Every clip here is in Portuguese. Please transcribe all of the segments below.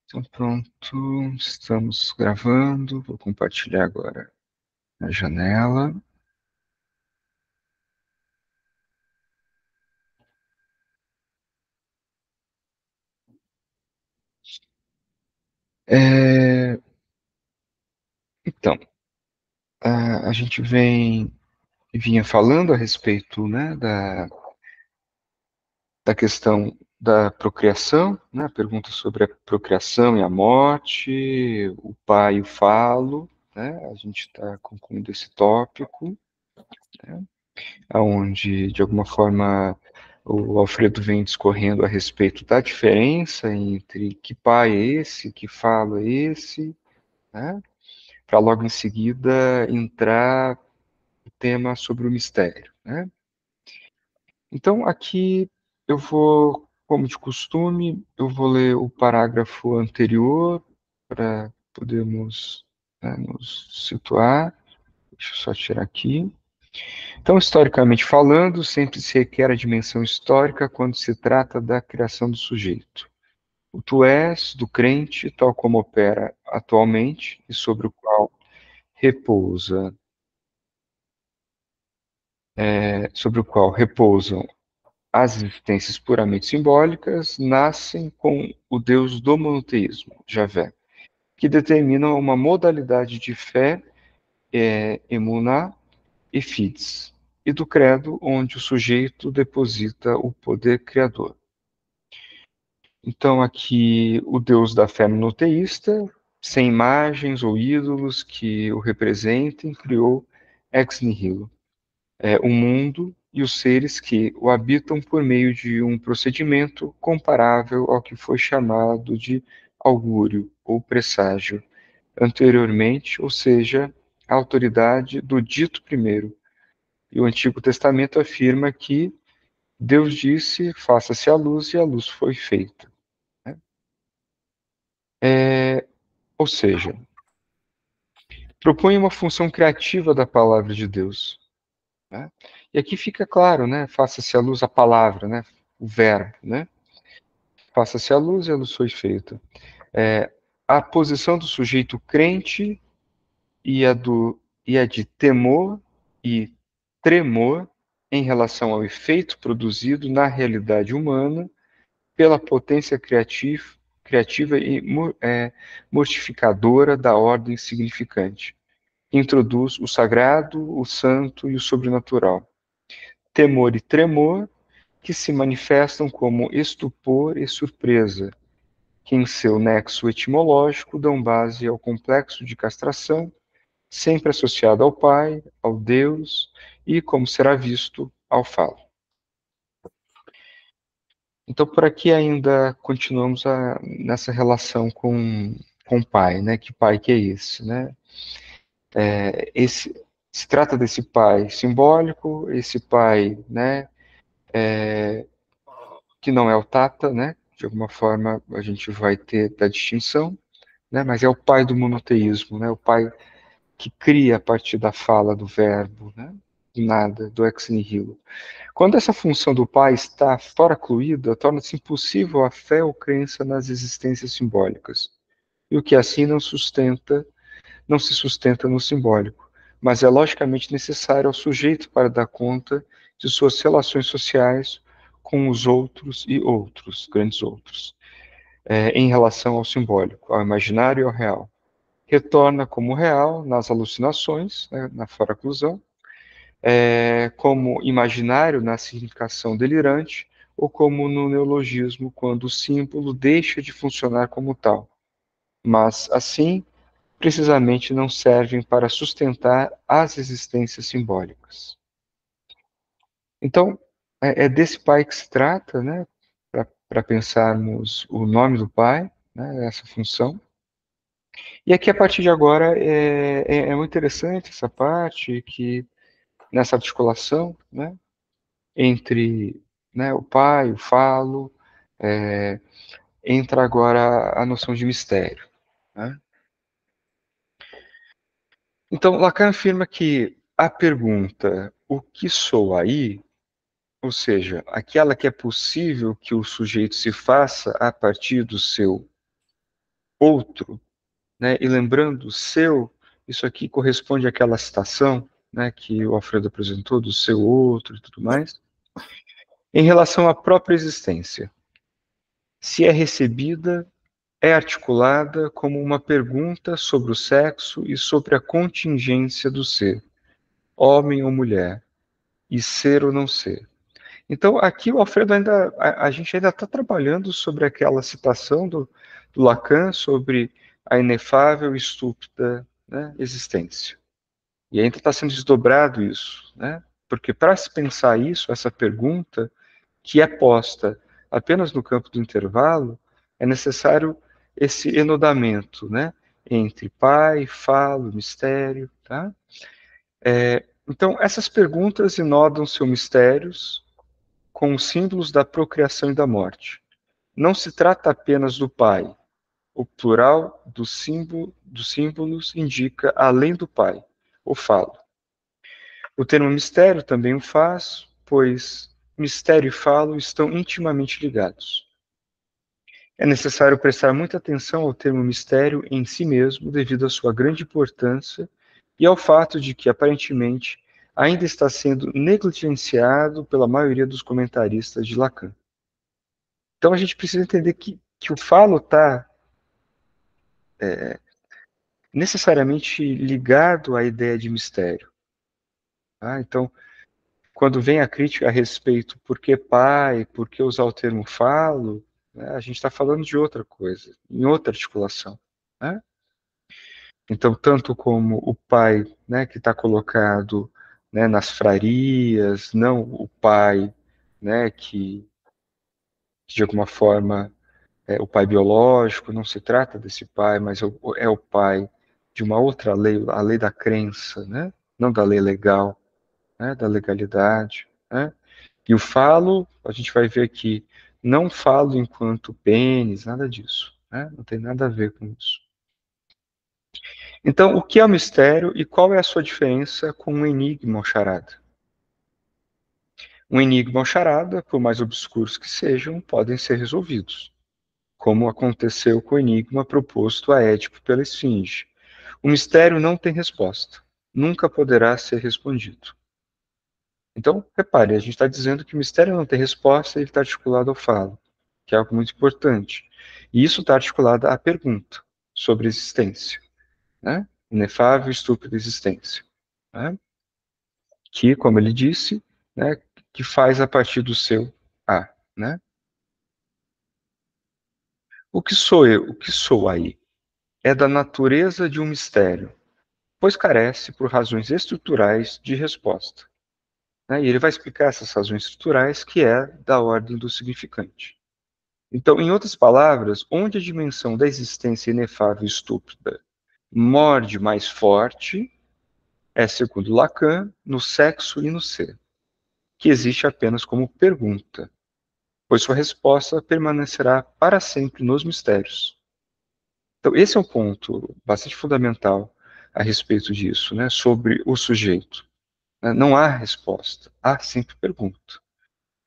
Então, pronto, estamos gravando. Vou compartilhar agora a janela. É, então, a gente vinha falando a respeito, né, da questão da procriação, né, a pergunta sobre a procriação e a morte, o pai e o falo, né, a gente está concluindo esse tópico, né, onde, de alguma forma, o Alfredo vem discorrendo a respeito da diferença entre que pai é esse, que falo é esse, né? Para logo em seguida entrar o tema sobre o mistério, né? Então, aqui eu vou, como de costume, eu vou ler o parágrafo anterior para podermos, né, nos situar. Deixa eu só tirar aqui. Então, historicamente falando, sempre se requer a dimensão histórica quando se trata da criação do sujeito. O tu és do crente, tal como opera atualmente e repousa, sobre o qual repousam as existências puramente simbólicas, nascem com o Deus do monoteísmo, Javé, que determina uma modalidade de fé, emuná e fides, e do credo, onde o sujeito deposita o poder criador. Então, aqui, o Deus da fé monoteísta, sem imagens ou ídolos que o representem, criou ex nihilo, o mundo e os seres que o habitam por meio de um procedimento comparável ao que foi chamado de augúrio ou presságio anteriormente, ou seja, a autoridade do dito primeiro. E o Antigo Testamento afirma que Deus disse: faça-se a luz, e a luz foi feita. Né? Ou seja, propõe uma função criativa da palavra de Deus. Né? E aqui fica claro, né? Faça-se a luz, a palavra, né? O verbo, né? Faça-se a luz e a luz foi feita. É, a posição do sujeito crente e a de temor e tremor em relação ao efeito produzido na realidade humana pela potência criativa e mortificadora da ordem significante. Introduz o sagrado, o santo e o sobrenatural. Temor e tremor que se manifestam como estupor e surpresa, que em seu nexo etimológico dão base ao complexo de castração, sempre associado ao Pai, ao Deus e, como será visto, ao Falo. Então, por aqui ainda continuamos nessa relação com o Pai, né? Que Pai que é esse, né? Se trata desse Pai simbólico, esse Pai, né? Que não é o Tata, né? De alguma forma a gente vai ter da distinção, né? Mas é o Pai do monoteísmo, né? O Pai que cria a partir da fala do verbo, né? Do nada, do ex nihilo. Quando essa função do Pai está fora cluída, torna-se impossível a fé ou crença nas existências simbólicas. E o que assim não se sustenta no simbólico, mas é logicamente necessário ao sujeito para dar conta de suas relações sociais com os outros e outros, grandes outros, em relação ao simbólico, ao imaginário e ao real. Retorna como real nas alucinações, né, na foraclusão, como imaginário na significação delirante, ou como no neologismo, quando o símbolo deixa de funcionar como tal. Mas, assim, precisamente não servem para sustentar as existências simbólicas. Então, é desse Pai que se trata, né, para pensarmos o nome do Pai, né, essa função. E aqui, a partir de agora, é muito interessante essa parte, que nessa articulação, né, entre, né, o Pai, o Falo, é, entra agora a noção de mistério. Né? Então, Lacan afirma que a pergunta o que sou aí, ou seja, aquela que é possível que o sujeito se faça a partir do seu outro, né, e lembrando o seu, isso aqui corresponde àquela citação, né, que o Alfredo apresentou, do seu outro e tudo mais, em relação à própria existência. Se é recebida, é articulada como uma pergunta sobre o sexo e sobre a contingência do ser, homem ou mulher, e ser ou não ser. Então, aqui o Alfredo ainda, a gente ainda está trabalhando sobre aquela citação do Lacan sobre a inefável e estúpida, né, existência. E ainda está sendo desdobrado isso, né? Porque para se pensar isso, essa pergunta, que é posta apenas no campo do intervalo, é necessário esse enodamento, né? Entre pai, falo, mistério, tá? Então, essas perguntas enodam seus mistérios com os símbolos da procriação e da morte. Não se trata apenas do pai. O plural dos símbolos indica além do pai, o falo. O termo mistério também o faz, pois mistério e falo estão intimamente ligados. É necessário prestar muita atenção ao termo mistério em si mesmo, devido à sua grande importância e ao fato de que, aparentemente, ainda está sendo negligenciado pela maioria dos comentaristas de Lacan. Então a gente precisa entender que o falo está necessariamente ligado à ideia de mistério. Tá? Então, quando vem a crítica a respeito por que pai, por que usar o termo falo, né, a gente está falando de outra coisa, em outra articulação. Né? Então, tanto como o pai, né, que está colocado, né, nas frarias, não o pai, né, que de alguma forma é o pai biológico, não se trata desse pai, mas é o pai de uma outra lei, a lei da crença, né? Não da lei legal, né? Da legalidade. Né? E o falo, a gente vai ver aqui, não falo enquanto pênis, nada disso. Né? Não tem nada a ver com isso. Então, o que é o mistério e qual é a sua diferença com um enigma ou charada? Um enigma ou charada, por mais obscuros que sejam, podem ser resolvidos, como aconteceu com o enigma proposto a Édipo pela Esfinge. O mistério não tem resposta, nunca poderá ser respondido. Então, repare, a gente está dizendo que o mistério não tem resposta e ele está articulado ao falo, que é algo muito importante. E isso está articulado à pergunta sobre a existência, né? Inefável e estúpida existência. Né? Que, como ele disse, né, que faz a partir do seu A. Né? O que sou eu? O que sou aí? É da natureza de um mistério, pois carece, por razões estruturais, de resposta. Né? E ele vai explicar essas razões estruturais, que é da ordem do significante. Então, em outras palavras, onde a dimensão da existência inefável e estúpida morde mais forte, é, segundo Lacan, no sexo e no ser, que existe apenas como pergunta, pois sua resposta permanecerá para sempre nos mistérios. Então, esse é um ponto bastante fundamental a respeito disso, né, sobre o sujeito. Não há resposta, há sempre pergunta.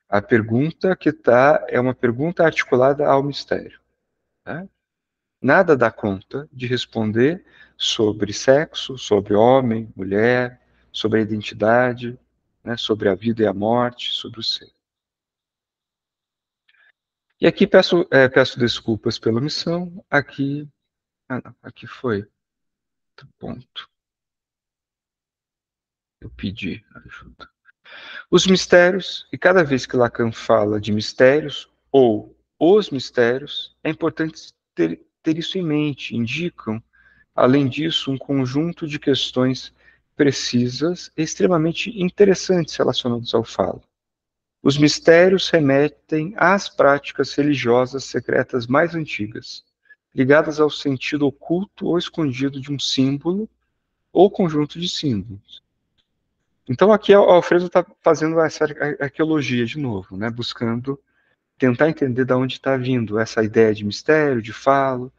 A pergunta que está é uma pergunta articulada ao mistério. Né? Nada dá conta de responder sobre sexo, sobre homem, mulher, sobre a identidade, né, sobre a vida e a morte, sobre o ser. E aqui peço desculpas pela omissão. Aqui, não, aqui foi outro ponto. Eu pedi ajuda. Os mistérios, e cada vez que Lacan fala de mistérios ou os mistérios, é importante ter isso em mente. Indicam, além disso, um conjunto de questões precisas e extremamente interessantes relacionadas ao falo. Os mistérios remetem às práticas religiosas secretas mais antigas, ligadas ao sentido oculto ou escondido de um símbolo ou conjunto de símbolos. Então aqui o Alfredo está fazendo essa arqueologia de novo, né, buscando tentar entender de onde está vindo essa ideia de mistério, de falo.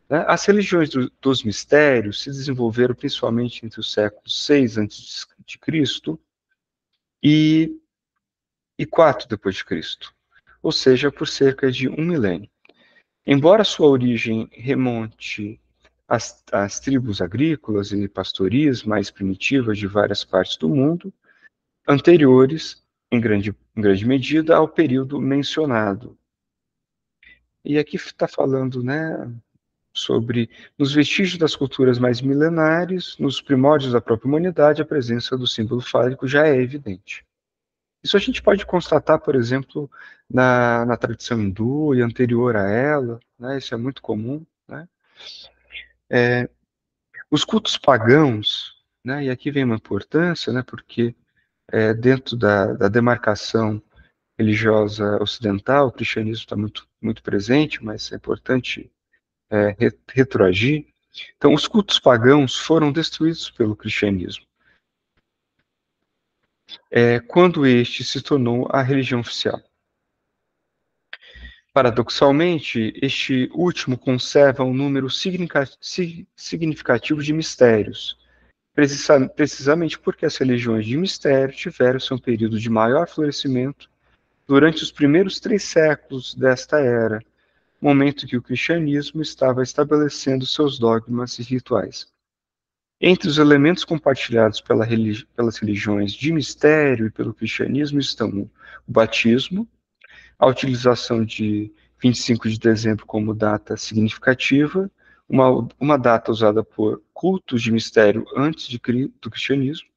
Né? As religiões dos mistérios se desenvolveram principalmente entre os séculos 6 a.C. e, e 4 depois de Cristo, ou seja, por cerca de um milênio. Embora sua origem remonte às tribos agrícolas e pastoris mais primitivas de várias partes do mundo, anteriores, em grande medida, ao período mencionado. E aqui está falando, né, sobre, nos vestígios das culturas mais milenares, nos primórdios da própria humanidade, a presença do símbolo fálico já é evidente. Isso a gente pode constatar, por exemplo, na tradição hindu e anterior a ela, né, isso é muito comum, né. Os cultos pagãos, né, e aqui vem uma importância, né, porque dentro da demarcação religiosa ocidental, o cristianismo está muito, muito presente, mas é importante retroagir. Então, os cultos pagãos foram destruídos pelo cristianismo, quando este se tornou a religião oficial. Paradoxalmente, este último conserva um número significativo de mistérios, precisamente porque as religiões de mistério tiveram seu período de maior florescimento durante os primeiros 3 séculos desta era, momento que o cristianismo estava estabelecendo seus dogmas e rituais. Entre os elementos compartilhados pelas religiões de mistério e pelo cristianismo estão o batismo, a utilização de 25 de dezembro como data significativa, uma data usada por cultos de mistério antes do cristianismo,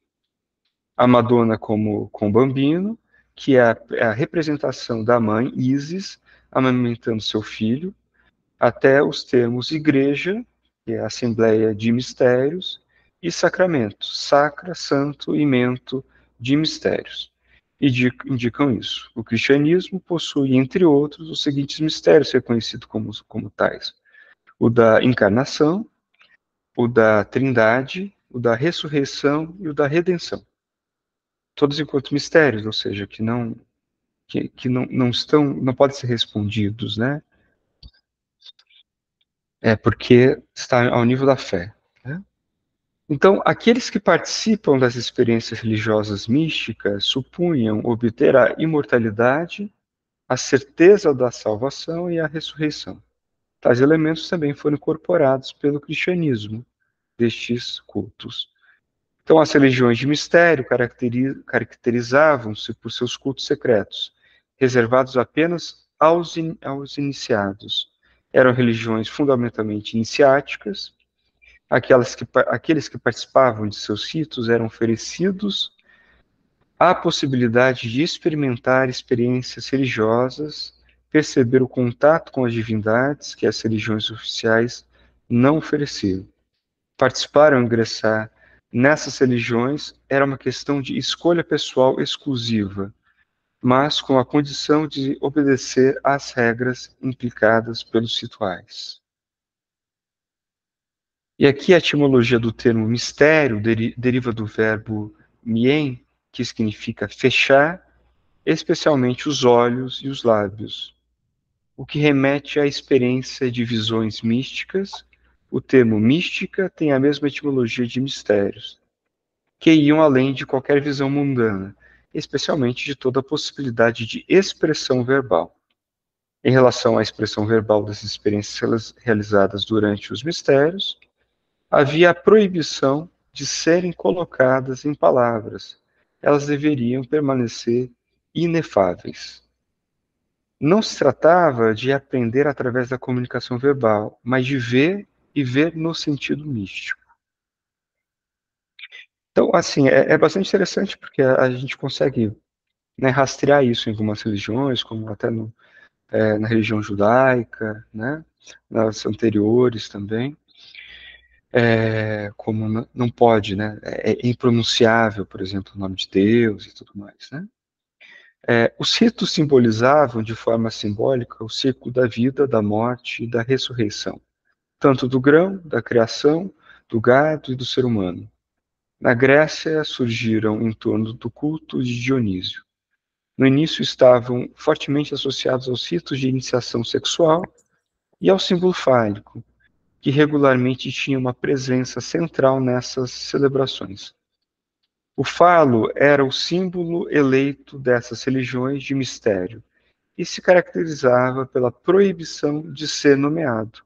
a Madonna com Bambino, que é a representação da mãe Isis amamentando seu filho, até os termos igreja, que é a assembleia de mistérios, e sacramento, sacra, santo e mento de mistérios. Indicam isso. O cristianismo possui, entre outros, os seguintes mistérios reconhecidos como tais: o da encarnação, o da trindade, o da ressurreição e o da redenção. Todos enquanto mistérios, ou seja, que não estão, não podem ser respondidos, né? Porque está ao nível da fé, né? Então, aqueles que participam das experiências religiosas místicas supunham obter a imortalidade, a certeza da salvação e a ressurreição. Tais elementos também foram incorporados pelo cristianismo destes cultos. Então, as religiões de mistério caracterizavam-se por seus cultos secretos, reservados apenas aos iniciados. Eram religiões fundamentalmente iniciáticas. Aqueles que participavam de seus ritos eram oferecidos a possibilidade de experimentar experiências religiosas, perceber o contato com as divindades que as religiões oficiais não ofereciam. Participar ou ingressar nessas religiões era uma questão de escolha pessoal exclusiva, mas com a condição de obedecer às regras implicadas pelos rituais. E aqui a etimologia do termo mistério deriva do verbo mien, que significa fechar, especialmente os olhos e os lábios, o que remete à experiência de visões místicas. O termo mística tem a mesma etimologia de mistérios, que iam além de qualquer visão mundana, especialmente de toda a possibilidade de expressão verbal. Em relação à expressão verbal das experiências realizadas durante os mistérios, havia a proibição de serem colocadas em palavras. Elas deveriam permanecer inefáveis. Não se tratava de aprender através da comunicação verbal, mas de ver e ver no sentido místico. Então, assim, é bastante interessante porque a gente consegue, né, rastrear isso em algumas religiões, como até na religião judaica, né, nas anteriores também. Como não pode, né? É impronunciável, por exemplo, o nome de Deus e tudo mais, né? Os ritos simbolizavam, de forma simbólica, o ciclo da vida, da morte e da ressurreição, tanto do grão, da criação, do gado e do ser humano. Na Grécia, surgiram em torno do culto de Dionísio. No início estavam fortemente associados aos ritos de iniciação sexual e ao símbolo fálico, que regularmente tinha uma presença central nessas celebrações. O falo era o símbolo eleito dessas religiões de mistério, e se caracterizava pela proibição de ser nomeado.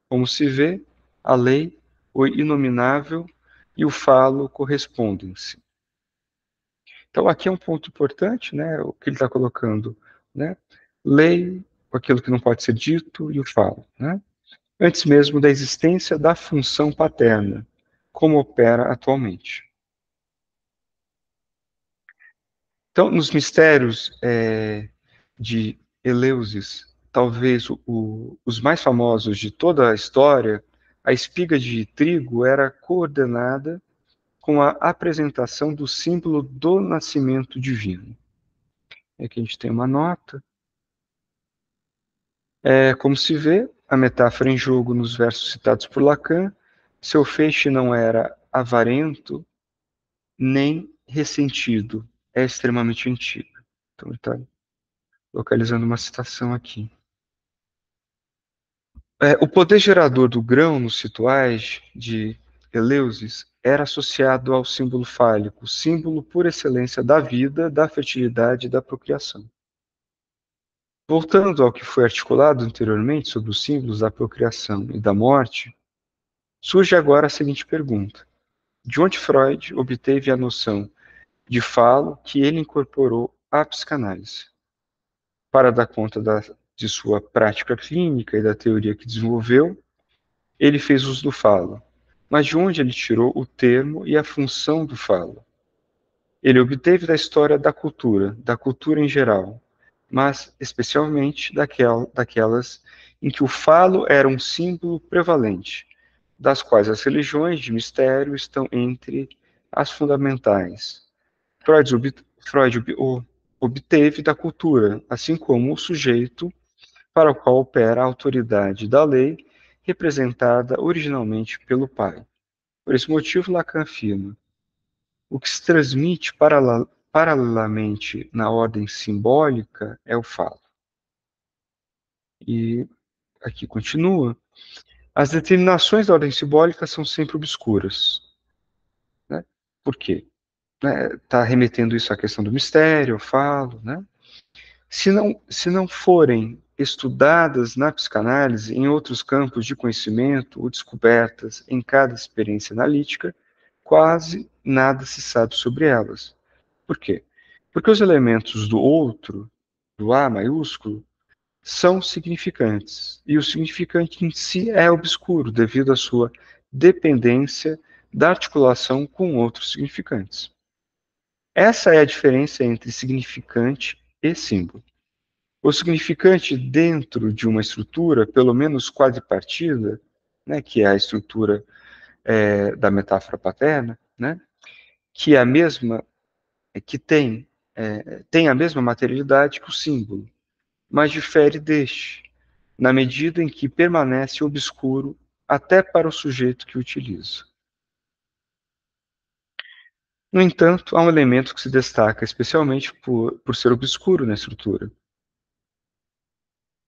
Como se vê, a lei, o inominável e o falo correspondem-se. Então, aqui é um ponto importante, né, o que ele está colocando, né, lei, aquilo que não pode ser dito, e o falo, né, antes mesmo da existência da função paterna, como opera atualmente. Então, nos mistérios de Eleusis, talvez os mais famosos de toda a história, a espiga de trigo era coordenada com a apresentação do símbolo do nascimento divino. Aqui a gente tem uma nota. Como se vê, a metáfora em jogo nos versos citados por Lacan, seu feixe não era avarento nem ressentido, é extremamente antigo. Então ele está localizando uma citação aqui. O poder gerador do grão nos rituais de Eleusis era associado ao símbolo fálico, símbolo por excelência da vida, da fertilidade e da procriação. Voltando ao que foi articulado anteriormente sobre os símbolos da procriação e da morte, surge agora a seguinte pergunta: de onde Freud obteve a noção de falo que ele incorporou à psicanálise? Para dar conta de sua prática clínica e da teoria que desenvolveu, ele fez uso do falo. Mas de onde ele tirou o termo e a função do falo? Ele obteve da história da cultura em geral, mas especialmente daquelas em que o falo era um símbolo prevalente, das quais as religiões de mistério estão entre as fundamentais. Freud obteve da cultura, assim como o sujeito para o qual opera a autoridade da lei, representada originalmente pelo pai. Por esse motivo, Lacan afirma: o que se transmite paralelamente na ordem simbólica é o falo. E aqui continua: as determinações da ordem simbólica são sempre obscuras. Né? Por quê? Está remetendo isso à questão do mistério, eu falo, né? Se não forem estudadas na psicanálise, em outros campos de conhecimento ou descobertas em cada experiência analítica, quase nada se sabe sobre elas. Por quê? Porque os elementos do outro, do A maiúsculo, são significantes, e o significante em si é obscuro devido à sua dependência da articulação com outros significantes. Essa é a diferença entre significante e símbolo. O significante dentro de uma estrutura, pelo menos quadripartida, né, que é a estrutura da metáfora paterna, né, que é a mesma, que tem a mesma materialidade que o símbolo, mas difere deste, na medida em que permanece obscuro até para o sujeito que o utiliza. No entanto, há um elemento que se destaca especialmente por ser obscuro na estrutura.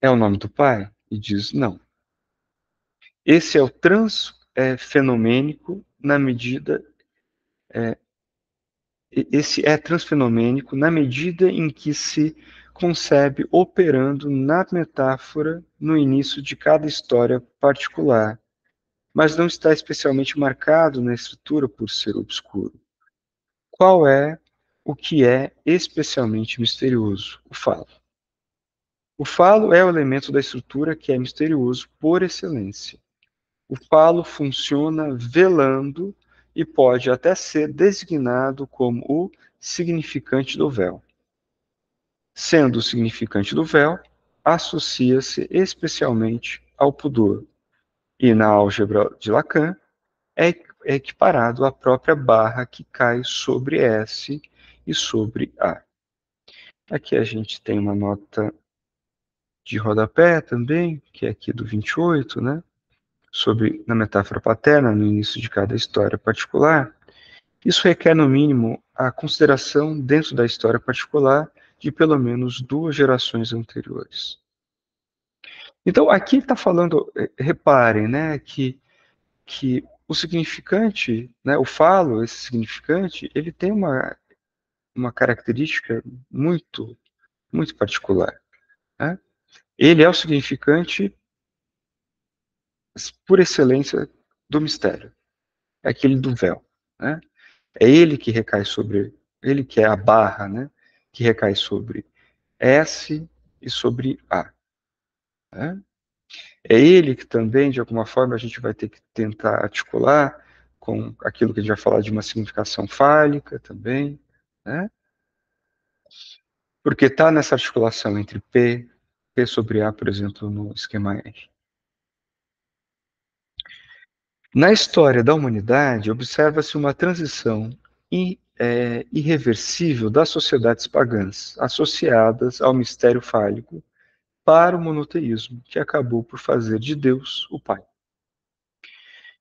É o nome do pai? E diz não. Esse é o transfenomênico na medida esse é transfenomênico na medida em que se concebe operando na metáfora no início de cada história particular, mas não está especialmente marcado na estrutura por ser obscuro. Qual é o que é especialmente misterioso? O falo. O falo é o elemento da estrutura que é misterioso por excelência. O falo funciona velando e pode até ser designado como o significante do véu. Sendo o significante do véu, associa-se especialmente ao pudor, e na álgebra de Lacan é equiparado à própria barra que cai sobre S e sobre A. Aqui a gente tem uma nota de rodapé também, que é aqui do 28, né? Sobre na metáfora paterna, no início de cada história particular. Isso requer, no mínimo, a consideração dentro da história particular de pelo menos duas gerações anteriores. Então, aqui está falando, reparem, né, que o significante, né, o falo, esse significante, ele tem uma característica muito, muito particular. né? Ele é o significante por excelência do mistério, é aquele do véu, né? É ele que recai sobre, ele que é a barra, né? Que recai sobre S e sobre A, né? É ele que também, de alguma forma, a gente vai ter que tentar articular com aquilo que a gente vai falar de uma significação fálica também, né? Porque está nessa articulação entre P sobre A, por exemplo, no esquema R. Na história da humanidade, observa-se uma transição irreversível das sociedades pagãs, associadas ao mistério fálico, para o monoteísmo, que acabou por fazer de Deus o Pai.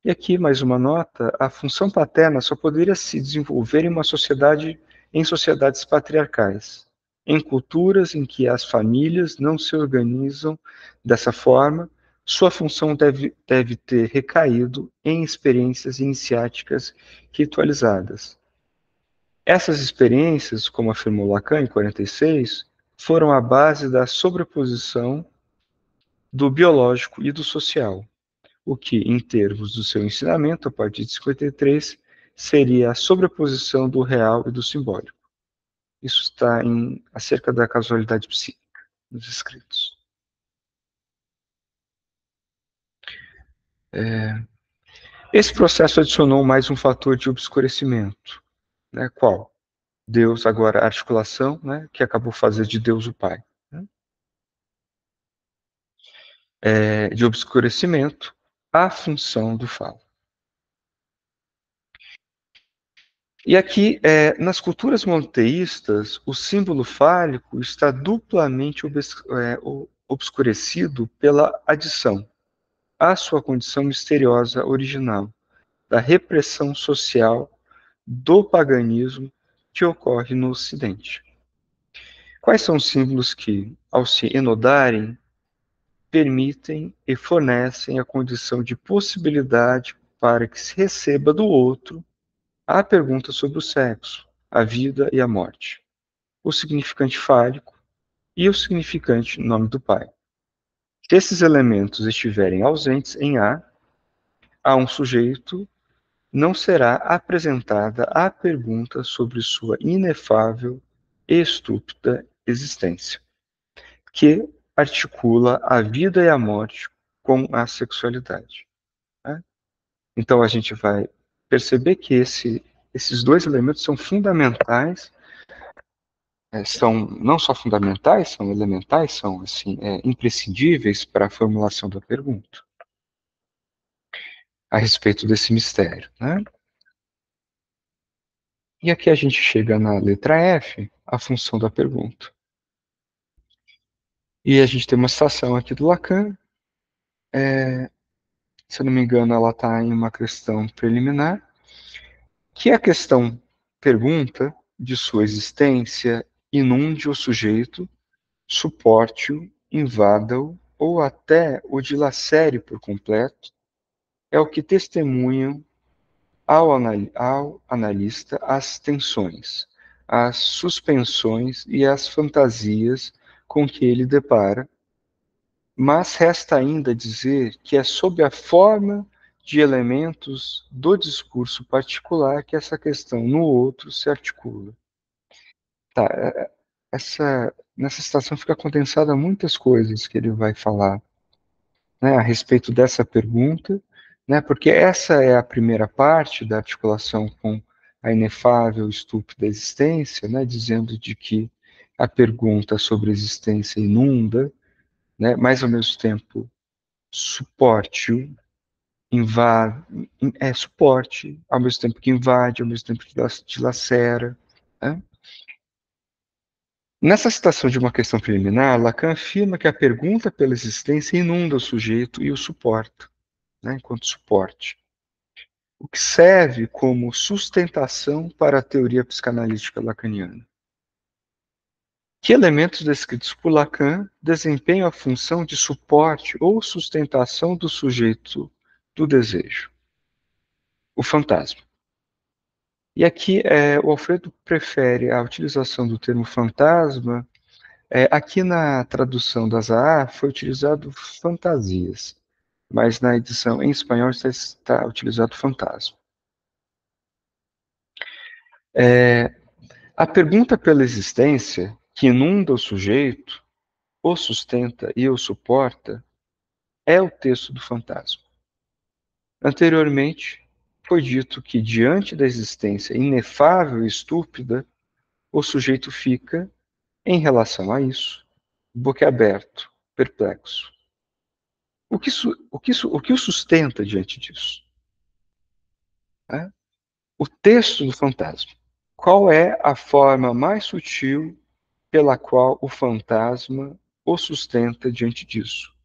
E aqui, mais uma nota, a função paterna só poderia se desenvolver em sociedades patriarcais, em culturas em que as famílias não se organizam dessa forma. Sua função deve ter recaído em experiências iniciáticas ritualizadas. Essas experiências, como afirmou Lacan em 46, foram a base da sobreposição do biológico e do social, o que, em termos do seu ensinamento, a partir de 53, seria a sobreposição do real e do simbólico. Isso está acerca da casualidade psíquica, nos escritos. Esse processo adicionou mais um fator de obscurecimento, né? Qual? Deus, agora a articulação, né? Que acabou fazendo de Deus o Pai. Né? De obscurecimento, a função do falo. E aqui, nas culturas monoteístas, o símbolo fálico está duplamente obscurecido pela adição à sua condição misteriosa original, da repressão social do paganismo que ocorre no Ocidente. Quais são os símbolos que, ao se enodarem, permitem e fornecem a condição de possibilidade para que se receba do outro a pergunta sobre o sexo, a vida e a morte, o significante fálico e o significante nome do pai? Se esses elementos estiverem ausentes em a um sujeito não será apresentada a pergunta sobre sua inefável e estúpida existência, que articula a vida e a morte com a sexualidade. Né? Então a gente vai perceber que esses dois elementos são fundamentais, são não só fundamentais, são elementais, são assim, imprescindíveis para a formulação da pergunta a respeito desse mistério. Né? E aqui a gente chega na letra F, a função da pergunta. E a gente tem uma citação aqui do Lacan, se eu não me engano, ela está em uma questão preliminar, que a questão pergunta de sua existência inunde o sujeito, suporte-o, invada-o ou até o dilacere por completo, é o que testemunham ao analista as tensões, as suspensões e as fantasias com que ele depara, mas resta ainda dizer que é sob a forma de elementos do discurso particular que essa questão no outro se articula. Tá, nessa citação fica condensada muitas coisas que ele vai falar, né, a respeito dessa pergunta, né, porque essa é a primeira parte da articulação com a inefável, estúpida existência, né, dizendo de que a pergunta sobre a existência inunda, né, mas ao mesmo tempo suporte-o, suporte, ao mesmo tempo que invade, ao mesmo tempo que dilacera. Né? Nessa citação de uma questão preliminar, Lacan afirma que a pergunta pela existência inunda o sujeito e o suporta, né, enquanto suporte, o que serve como sustentação para a teoria psicanalítica lacaniana. Que elementos descritos por Lacan desempenham a função de suporte ou sustentação do sujeito do desejo? O fantasma. E aqui o Alfredo prefere a utilização do termo fantasma Aqui na tradução das AA foi utilizado fantasias, mas na edição em espanhol está utilizado fantasma. A pergunta pela existência, que inunda o sujeito, o sustenta e o suporta, é o texto do fantasma. Anteriormente, foi dito que, diante da existência inefável e estúpida, o sujeito fica, em relação a isso, boquiaberto, perplexo. O que o sustenta diante disso? O texto do fantasma. Qual é a forma mais sutil pela qual o fantasma o sustenta diante disso?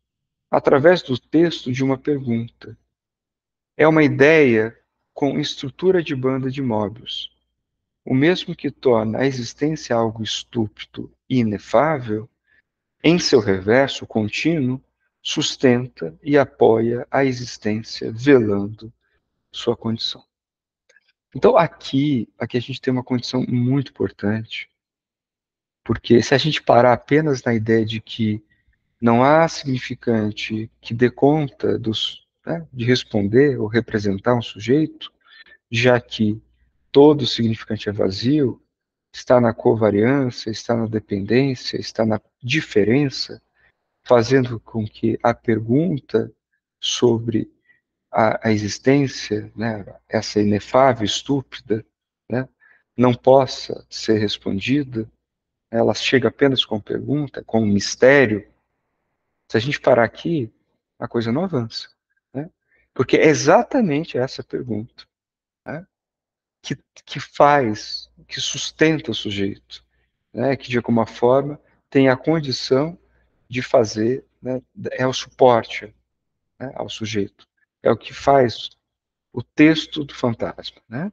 Através do texto de uma pergunta. É uma ideia com estrutura de banda de Möbius. O mesmo que torna a existência algo estúpido e inefável, em seu reverso contínuo, sustenta e apoia a existência, velando sua condição. Então, aqui a gente tem uma condição muito importante, porque se a gente parar apenas na ideia de que não há significante que dê conta de responder ou representar um sujeito, já que todo significante é vazio, está na covariância, está na dependência, está na diferença, fazendo com que a pergunta sobre a existência, né, essa inefável, estúpida, né, não possa ser respondida, ela chega apenas com pergunta, com um mistério. Se a gente parar aqui, a coisa não avança, né? Porque é exatamente essa pergunta, né, que, que sustenta o sujeito, né, que de alguma forma tem a condição de fazer, né, é o suporte, né, ao sujeito, é o que faz o texto do fantasma, né?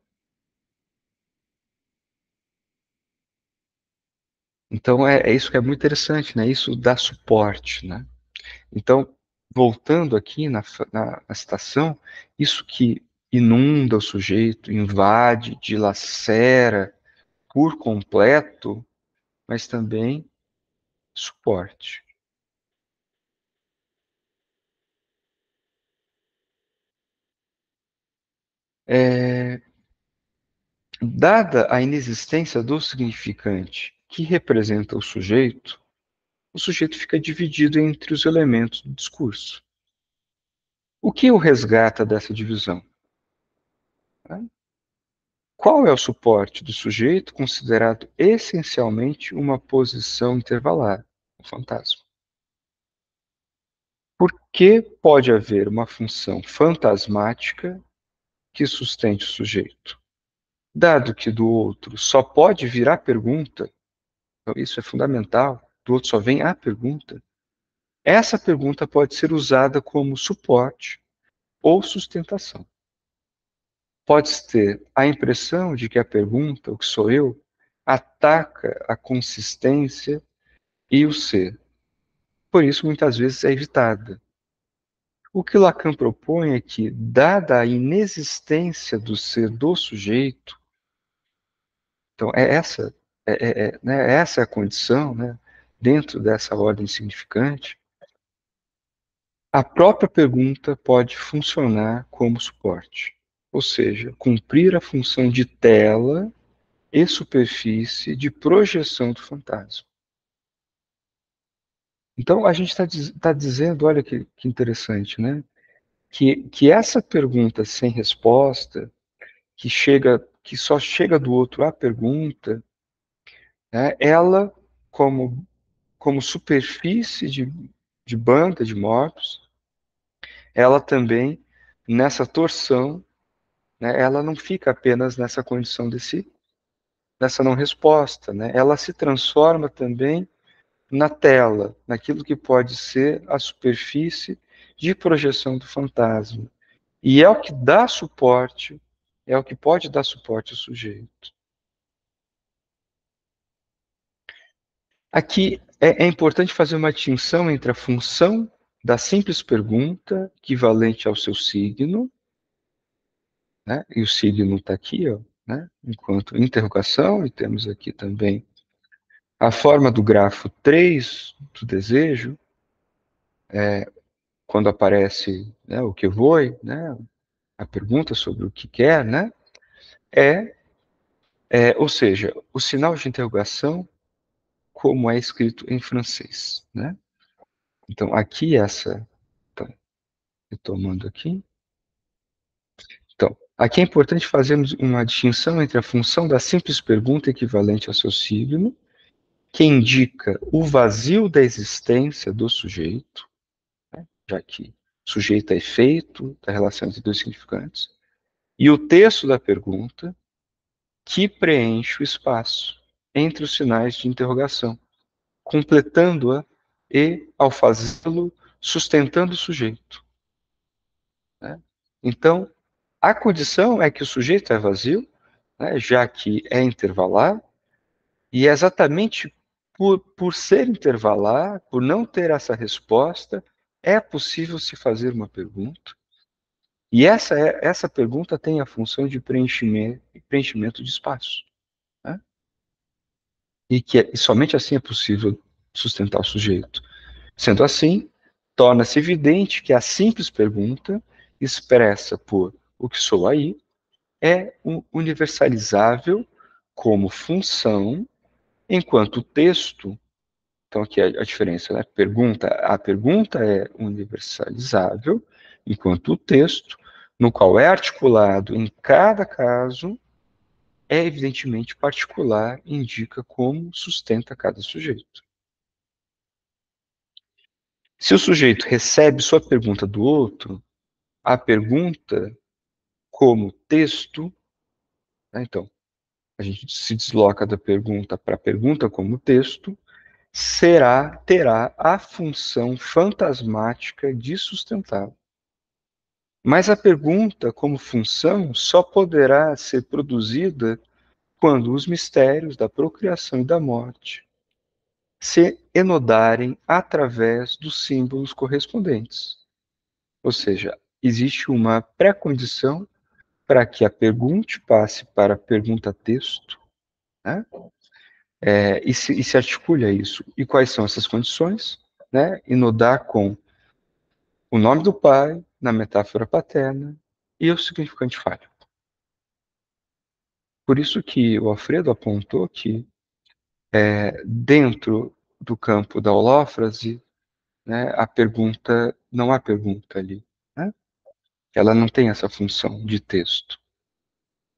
Então é isso que é muito interessante, né? Isso dá suporte, né? Então, voltando aqui na citação, isso que inunda o sujeito, invade, dilacera por completo, mas também suporte. Dada a inexistência do significante que representa o sujeito fica dividido entre os elementos do discurso. O que o resgata dessa divisão? Qual é o suporte do sujeito considerado essencialmente uma posição intervalar, o fantasma? Por que pode haver uma função fantasmática que sustente o sujeito? Dado que do outro só pode vir a pergunta, então isso é fundamental, do outro só vem a pergunta, essa pergunta pode ser usada como suporte ou sustentação. Pode-se ter a impressão de que a pergunta, o que sou eu, ataca a consistência e o ser. Por isso, muitas vezes é evitada. O que Lacan propõe é que, dada a inexistência do ser do sujeito, então essa é a condição, né, dentro dessa ordem significante, a própria pergunta pode funcionar como suporte, ou seja, cumprir a função de tela e superfície de projeção do fantasma. Então, a gente está dizendo, olha que interessante, né? Que essa pergunta sem resposta, que só chega do outro a pergunta, né, ela, como superfície de banda de Morpheus, ela também, nessa torção, né, ela não fica apenas nessa condição dessa não resposta, né? Ela se transforma também na tela, naquilo que pode ser a superfície de projeção do fantasma. E é o que dá suporte, é o que pode dar suporte ao sujeito. Aqui é importante fazer uma distinção entre a função da simples pergunta, equivalente ao seu signo, né? E o signo está aqui, ó, né? Enquanto interrogação, e temos aqui também A forma do grafo 3 do desejo, quando aparece, né, o que foi, né, a pergunta sobre o que quer, né, ou seja, o sinal de interrogação como é escrito em francês, né? Então, aqui então, retomando aqui. Então, aqui é importante fazermos uma distinção entre a função da simples pergunta equivalente ao seu signo, que indica o vazio da existência do sujeito, já que sujeito é efeito da relação entre dois significantes, e o texto da pergunta, que preenche o espaço entre os sinais de interrogação, completando-a e, ao fazê-lo, sustentando o sujeito, né? Então, a condição é que o sujeito é vazio, né, já que é intervalar, e é exatamente por ser intervalar, por não ter essa resposta, é possível se fazer uma pergunta. E essa pergunta tem a função de preenchimento de espaço, né? E somente assim é possível sustentar o sujeito. Sendo assim, torna-se evidente que a simples pergunta, expressa por o que sou aí, é universalizável como função, enquanto o texto, então aqui é a diferença, né? A pergunta é universalizável, enquanto o texto, no qual é articulado em cada caso, é evidentemente particular e indica como sustenta cada sujeito. Se o sujeito recebe sua pergunta do outro, a pergunta como texto, né, então, a gente se desloca da pergunta para a pergunta como texto, terá a função fantasmática de sustentá-lo. Mas a pergunta como função só poderá ser produzida quando os mistérios da procriação e da morte se enodarem através dos símbolos correspondentes. Ou seja, existe uma pré-condição para que a pergunta passe para a pergunta-texto, né? E se articule a isso. E quais são essas condições? Né? Enodar com o nome do pai, na metáfora paterna, e o significante falho. Por isso que o Alfredo apontou que, dentro do campo da holófrase, né, a pergunta, não há pergunta ali, né? Ela não tem essa função de texto.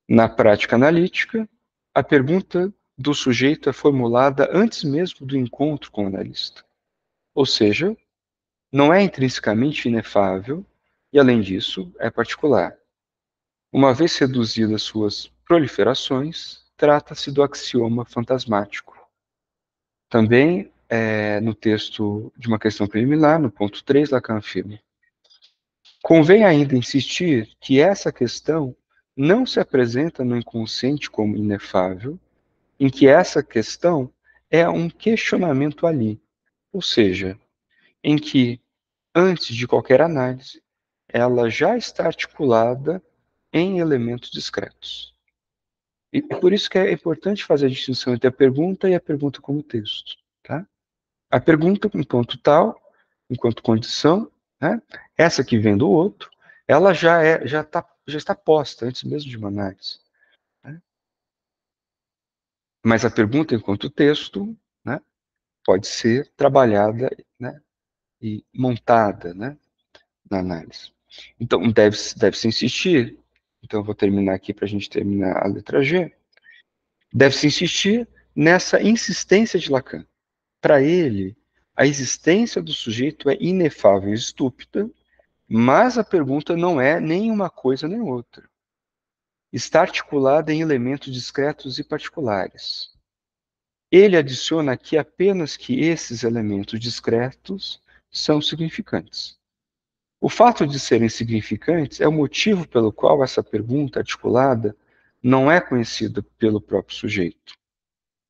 Na prática analítica, a pergunta do sujeito é formulada antes mesmo do encontro com o analista. Ou seja, não é intrinsecamente inefável e, além disso, é particular. Uma vez reduzidas suas proliferações, trata-se do axioma fantasmático. Também, no texto de uma questão preliminar, no ponto 3, Lacan afirma: convém ainda insistir que essa questão não se apresenta no inconsciente como inefável, em que essa questão é um questionamento ali, ou seja, em que, antes de qualquer análise, ela já está articulada em elementos discretos. E por isso que é importante fazer a distinção entre a pergunta e a pergunta como texto, tá? A pergunta, enquanto tal, enquanto condição, né? Essa que vem do outro, ela já está posta antes mesmo de uma análise, né? Mas a pergunta, enquanto texto, né, pode ser trabalhada, né, e montada, né, na análise. Então, deve-se insistir. Então, eu vou terminar aqui para a gente terminar a letra G. Deve-se insistir nessa insistência de Lacan. Para ele, a existência do sujeito é inefável e estúpida, mas a pergunta não é nem uma coisa nem outra. Está articulada em elementos discretos e particulares. Ele adiciona aqui apenas que esses elementos discretos são significantes. O fato de serem significantes é o motivo pelo qual essa pergunta articulada não é conhecida pelo próprio sujeito.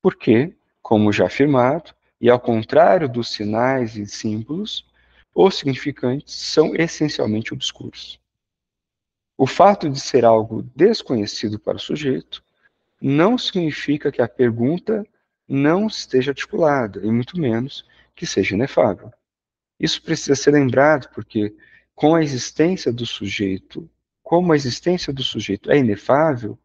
Porque, como já afirmado, e ao contrário dos sinais e símbolos, os significantes são essencialmente obscuros. O fato de ser algo desconhecido para o sujeito não significa que a pergunta não esteja articulada, e muito menos que seja inefável. Isso precisa ser lembrado porque, com a existência do sujeito, como a existência do sujeito é inefável,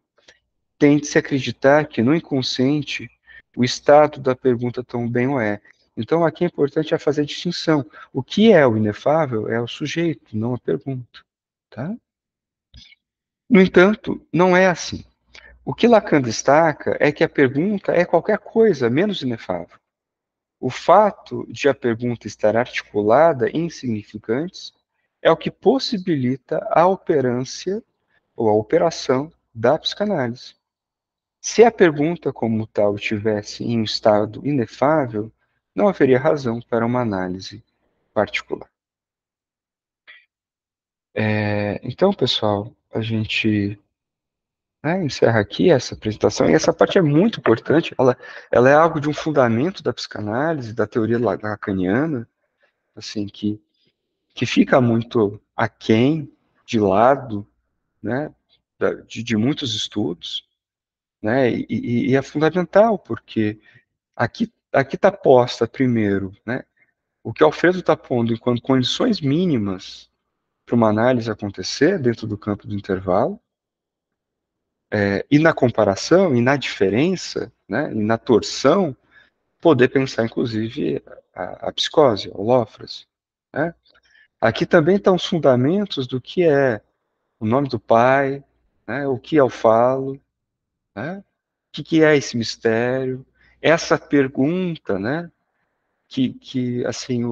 tende-se a acreditar que no inconsciente o estado da pergunta também o é. Então, aqui é importante fazer a distinção. O que é o inefável é o sujeito, não a pergunta. Tá? No entanto, não é assim. O que Lacan destaca é que a pergunta é qualquer coisa menos inefável. O fato de a pergunta estar articulada em significantes é o que possibilita a operância ou a operação da psicanálise. Se a pergunta como tal estivesse em um estado inefável, não haveria razão para uma análise particular. Então, pessoal, a gente, né, encerra aqui essa apresentação, e essa parte é muito importante, ela é algo de um fundamento da psicanálise, da teoria lacaniana, assim, que fica muito aquém, de lado, né, de muitos estudos, né, e é fundamental, porque aqui está posta, primeiro, né, o que Alfredo está pondo enquanto condições mínimas para uma análise acontecer dentro do campo do intervalo, e na comparação, e na diferença, né, e na torção, poder pensar, inclusive, a psicose, a holófrase. Né? Aqui também estão os fundamentos do que é o nome do Pai, né, o que é o falo, né, o que é esse mistério, essa pergunta, né, que assim,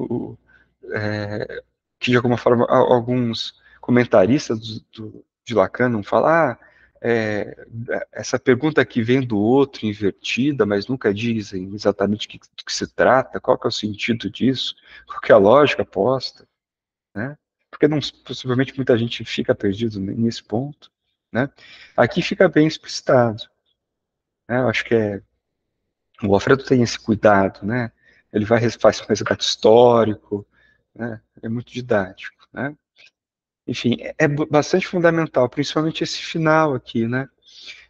que de alguma forma alguns comentaristas de Lacan não falam, essa pergunta que vem do outro invertida, mas nunca dizem exatamente do que se trata, qual que é o sentido disso, qual que é a lógica posta, né? Porque não, possivelmente muita gente fica perdido nesse ponto, né? Aqui fica bem explicitado, né? Eu acho que o Alfredo tem esse cuidado, né? Ele faz um resgate histórico, né? É muito didático, né? Enfim, é bastante fundamental, principalmente esse final aqui, né?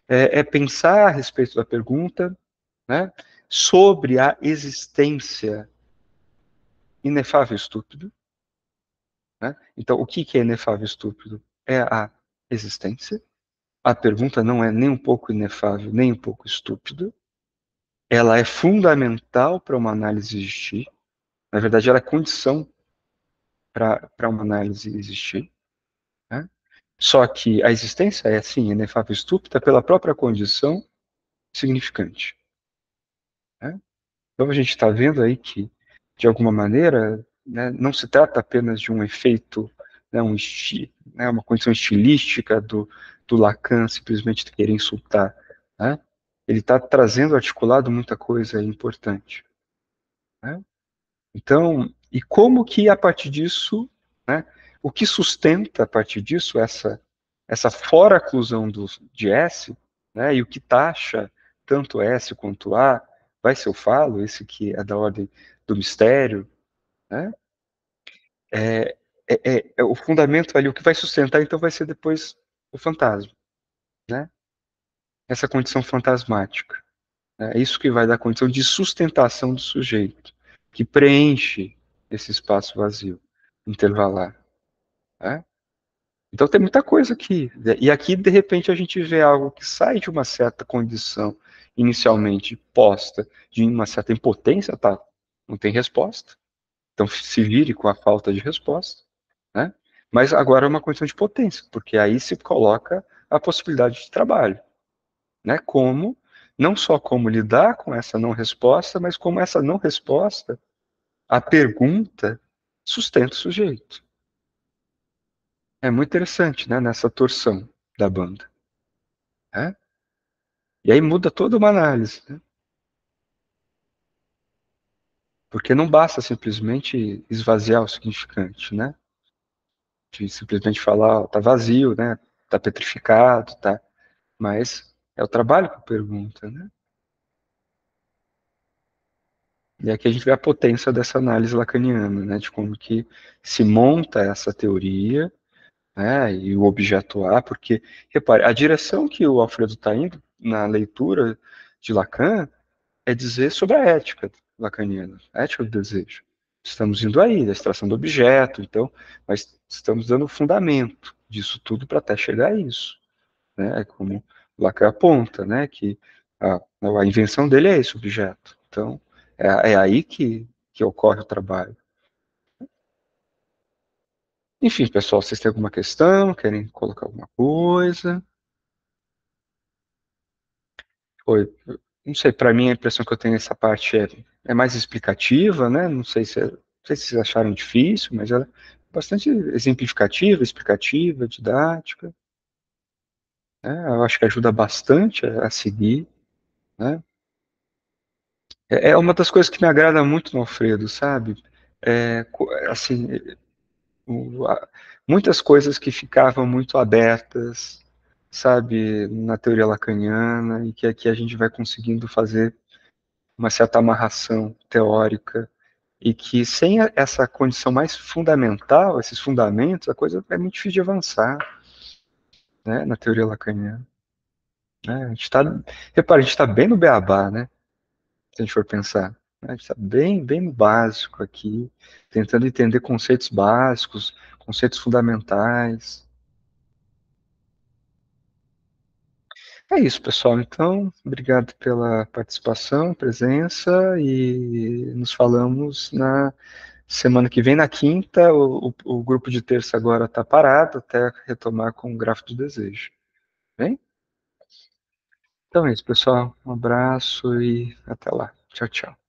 É pensar a respeito da pergunta, né? Sobre a existência inefável e estúpido, né? Então, o que é inefável e estúpido? É a existência. A pergunta não é nem um pouco inefável, nem um pouco estúpida. Ela é fundamental para uma análise existir. Na verdade, ela é condição para uma análise existir. Né? Só que a existência é, sim, inefável e estúpida pela própria condição significante. Né? Então a gente está vendo aí que, de alguma maneira, né, não se trata apenas de um efeito, né, uma condição estilística do Lacan simplesmente querer insultar. Né? Ele está trazendo articulado muita coisa importante. Né? Então, e como que a partir disso, né, o que sustenta a partir disso essa fora-oclusão de S, né, e o que taxa tanto S quanto A, vai ser o falo, esse que é da ordem do mistério, né, é, é o fundamento ali, o que vai sustentar então vai ser depois o fantasma, né, essa condição fantasmática. É isso que vai dar condição de sustentação do sujeito, que preenche esse espaço vazio, intervalar. Né? Então tem muita coisa aqui. E aqui, de repente, a gente vê algo que sai de uma certa condição inicialmente posta, de uma certa impotência, tá? Não tem resposta. Então se vire com a falta de resposta. Né? Mas agora é uma condição de potência, porque aí se coloca a possibilidade de trabalho. Né? Como, não só como lidar com essa não resposta, mas como essa não resposta, a pergunta, sustenta o sujeito. É muito interessante, né, nessa torção da banda. Né? E aí muda toda uma análise, né? Porque não basta simplesmente esvaziar o significante, né? De simplesmente falar, ó, tá vazio, né? Tá petrificado, tá? Mas é o trabalho com a pergunta, né? E aqui a gente vê a potência dessa análise lacaniana, né? De como que se monta essa teoria, né? E o objeto A, porque, repare, a direção que o Alfredo está indo na leitura de Lacan é dizer sobre a ética lacaniana, a ética do desejo. Estamos indo aí, da extração do objeto, então, mas estamos dando o fundamento disso tudo para até chegar a isso, né? É como o Lacan aponta, né? Que a invenção dele é esse objeto. Então, é aí que ocorre o trabalho. Enfim, pessoal, vocês têm alguma questão? Querem colocar alguma coisa? Oi, não sei, para mim a impressão que eu tenho nessa parte é mais explicativa, né? Não sei se vocês acharam difícil, mas ela é bastante exemplificativa, explicativa, didática, né? Eu acho que ajuda bastante a seguir, né? É uma das coisas que me agrada muito no Alfredo, sabe? Assim, muitas coisas que ficavam muito abertas, sabe, na teoria lacaniana, e que aqui a gente vai conseguindo fazer uma certa amarração teórica, e que sem essa condição mais fundamental, esses fundamentos, a coisa é muito difícil de avançar, né, na teoria lacaniana. Né? A gente está, repara, a gente está bem no beabá, né, se a gente for pensar. Né? A gente está bem, bem no básico aqui, tentando entender conceitos básicos, conceitos fundamentais. É isso, pessoal. Então, obrigado pela participação, presença, e nos falamos na semana que vem, na quinta. O grupo de terça agora está parado até retomar com o gráfico do desejo. Bem? Então é isso, pessoal. Um abraço e até lá. Tchau, tchau.